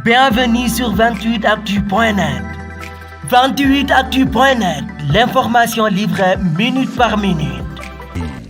Bienvenue sur 28actu.net. 28actu.net, l'information livrée minute par minute.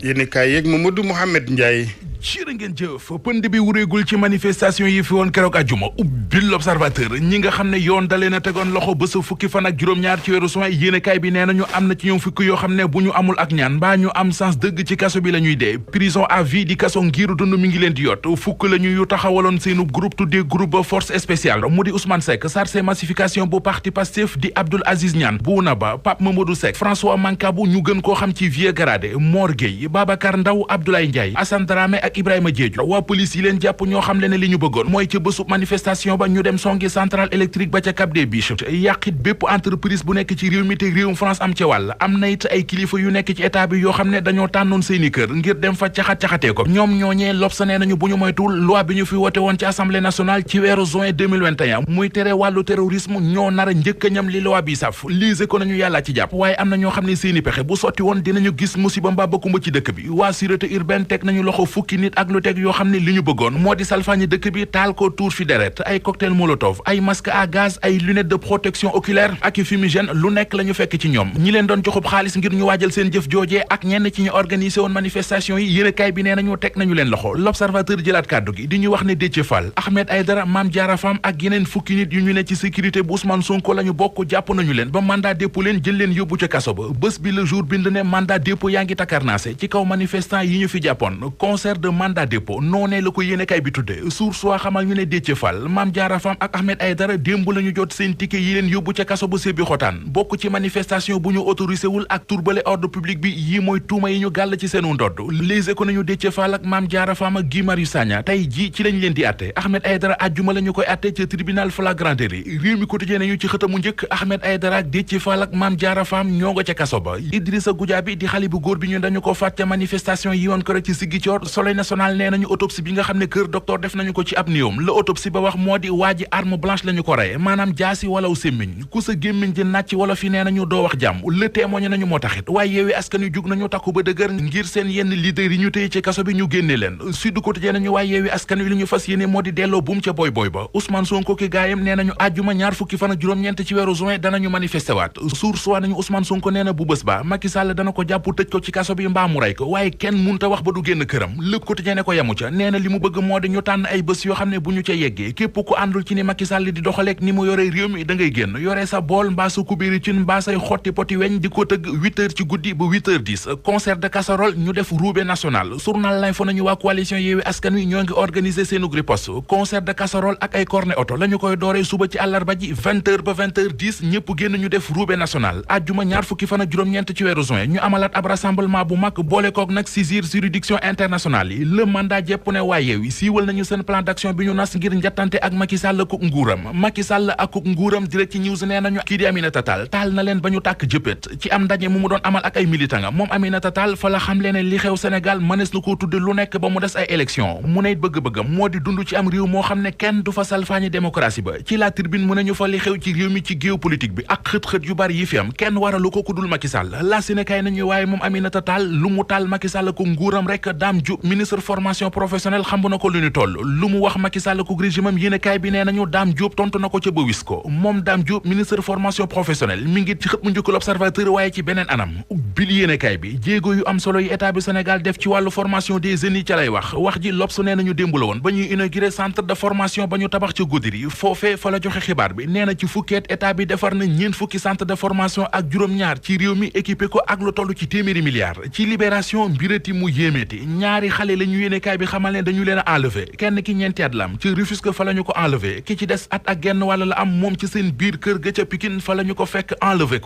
yéen kaay yeeg Mamadou Mouhamed Ndiaye. jërë ngeen jëf pënd bi wureegul ci manifestation yi fi woon keroog àjjuma ubbi l'observateur ñi nga xam ne yoon dalee na tegoon loxo bés fukki fan ak juróom-ñaar ci weeru juin yéenekaay bi nee nañu am na ci ñoom fukki yoo xam ne bu ñu amul ak ñaan mbaa ñu am sens dëgg ci kaso bi la ñuy dee prison à vie di kaso ngiru dund mi ngi leen di yot fukk la ñu yu taxawaloon seenu groupe tuddee groupe force spéciale mu di Ousmane Seck chargé massification bu parti Pastef di Abdoul Aziz Niane Bouna Ba Pape Mamadou Seck François Mancabou ñu gën koo xam ci Vieux Gradé Mor Gueye Babacar Ndaw Abdoulaye Ndiaye Assane Dramé ak Ibrahima Diédhiou waa police yi leen jàpp ñoo xam le ne li ñu bëggoon mooy ca bésub manifestation ba ñu dem songi centrale électrique ba ca Cap des Biches yàqit bépp entreprise bu nekk ci réew mi te réewum France am ca wàll am na it ay kilifa yu nekk ci état bi yoo xam ne dañoo tànnoon seeni kër ngir dem fa caxat-caxatee ko ñoom ñooñee L'Obs nee nañu bu ñu moytuwul loi bi ñu fi wote woon ci assemblée nationale ci weeru juin 2021 muy tere wàllu terrorisme ñoo nar a njëkk a ñam li loi bi saf lise ko nañu yàlla ci jàpp waaye am na ñoo xam ne seeni pexe bu sotti woon dinañu gis musiba mbaa bëkkumba ci dëkk bi waa sûreté urbaine teg nañu loxo fukki nit ak lu teg yoo xam ne li ñu bëggoon moo di salfaañi dëkk bi taal ko tuur fi deret ay cocktail molotov ay masque à gaz ay lunettes de protection oculaire ak fumigène lu nekk la ñu fekk ci ñoom ñi leen doon joxub xaalis ngir ñu waajal seen jëf joojee ak ñenn ci ñu organisé woon manifestation yi yéenekaay bi nee nañu teg nañu leen loxo l'observateur jëlaat kàddu gi di ñu wax ne Déthié Fall Ahmed Aïdara Mame Diarra Fam ak yeneen fukki nit yu ñu ne ci sécurité bu Ousmane Sonko la ñu bokk jàpp nañu leen ba mandat dépôt leen jël leen yóbbu ca kaso ba bés bi le jour bind ne mandat dépôt yaa ngi takarnaase ci kaw manifestant yi ñu fi jàppoon concert de mandat dépôt noonee la ko yéenekaay bi tudde source waa xamal ñu ne Déthié Fall Mame Diarra Fam ak Ahmed Aïdara démb la ñu jot seen ticket yi leen yóbbu ca kaso bu Sébi Xotaan bokk ci manifestation bu ñu autorisé wul ak turbale ordre public bi yi mooy tuuma yi ñu gàll ci seenu ndodd Les Échos nañu Déthié Fall ak Mame Diarra Fam ak Guy Marius Sagna tey ji ci lañ leen di atte Ahmed Aïdara àjjuma la ñu koy atte ca tribunal flagrant délit réew mi quotidien nañu ci xëtamu njëkk Ahmed Aïdara ak Déthié Fall ak Mame Diarra Fam ñoo nga ca kaso ba Idrissa Goudiaby di xale bu góor bi ñu dañu ko faat ca manifestation yi woon ko rek ci Ziguinchor Soleil national nee nañu autopsie bi nga xam ne kër docteur def nañu ko ci ab néewam la autopsie ba wax moo di waa ji arme blanche la ñu ko rey maanaam jaasi walaw sémmiñ ku sa gémmiñ di nàcc wala fi nee nañu doo wax jàmm le témoigné nañu moo taxit waaye Yewwi Askan Wi jug nañu takku ba dëgër ngir seen yenn leader yi ñu téye ci kaso bi ñu génne leen Sud Quotidien nañu waaye Yewwi Askan Wi li ñu fas yéene moo di delloo buum ca boy boy ba Ousmane Sonko ki gaayam nee nañu àjjuma ñaar fukki fan ak juróom-ñeent ci weeru juin danañu manifesté waat source waa nañu Ousmane Sonko nee na bu bés ba Macky Sall dana ko jàpp tëj ko ci kaso bi mbaa mu rey ko waaye kenn munta wax ba du génn këram Le Quotidien ne ko yamu ca nee na li mu bëgg moo di ñu tànn ay bés yoo xam ne bu ñu ca yeggee képp ku àndul ci ni Macky Sall di doxaleek ni mu yore réew mi da ngay génn yore sa bool mbaa sa kubéeri cin mbaa say xotti poti weñ di ko tëgg 8h ci guddi ba 8h10 concert de casserole ñu def roube national journal L'Info nañu waa coalition Yewwi Askan Wi ñoo ngi organiser seenu riposte concert de casserole ak ay cornet auto la ñu koy dooree suba ci àllarba ji 20h ba 20h10 ñëpp génn ñu def roube national ajjuma ñaar fukki fan ak juróom-ñeent ci weeru juin ñu amalaat ab rassemblement bu mag boole kook nag saisir juridiction internationale yi le mandat jëpp ne waa Yewwi siiwal nañu seen plan d'action bi ñu nas ngir njattante ak Macky Sall ak nguuram Macky Sall ak nguuram direct ci news nee nañu kii di Aminata Tall taal na leen ba ñu tàkk jëppét ci am ndaje mu doon amal ak ay militant nga moom Aminata Tall fa la xam leen li xew Sénégal mënees na koo tudde lu nekk ba mu des ay élection mu ne bëgg-bëggam moo di dund ci am réew moo xam ne kenn du fa salfaañi démocratie ba ci la tribune mu ne ñu fa li xew ci réew mi ci géopolitique bi ak xët-xët yu bari yi fi am kenn waralu ko ku dul Macky Sall la Sénégal nañu waaye moom Aminata Tall lu mu taal Macky Sall ko nguuram rek Dame Diop ministre formation professionnelle xam na ko lu ñu toll lu mu wax Macky Sall ko régime am yéenekaay bi nee nañu Dame Diop tontu na ko ca ba wis ko moom Dame Diop ministre formation professionnelle mi ngi ci xët mu njëkk l'Observateur waaye ci beneen anam bil yéenekaay bi jéego yu am solo yi état bi Sénégal def ci wàllu formation des jeunes yi ca lay wax ji L'Obs nee nañu démb la woon ba ñuy inauguré centre de formation ba ñu tabax ca Goudiri foofee fa la joxe xibaar bi nee na ci fukkeet état bi defar na ñeent fukki centre de formation ak juróom-ñaar ci réew mi équipé ko ak lu toll ci téeméeri milliards ci libération mbirati mu yéemeeti ñaari xale la ñu yéenekaay bi xamal ne dañu leen a enlevé kenn ki ñeenti at la am ci Rufisque fa la ñu ko enlevé ki ci des at ak genn wàll la am moom ci seen biir kër ga ca Pikine fa la ñu ko fekk enlevé ko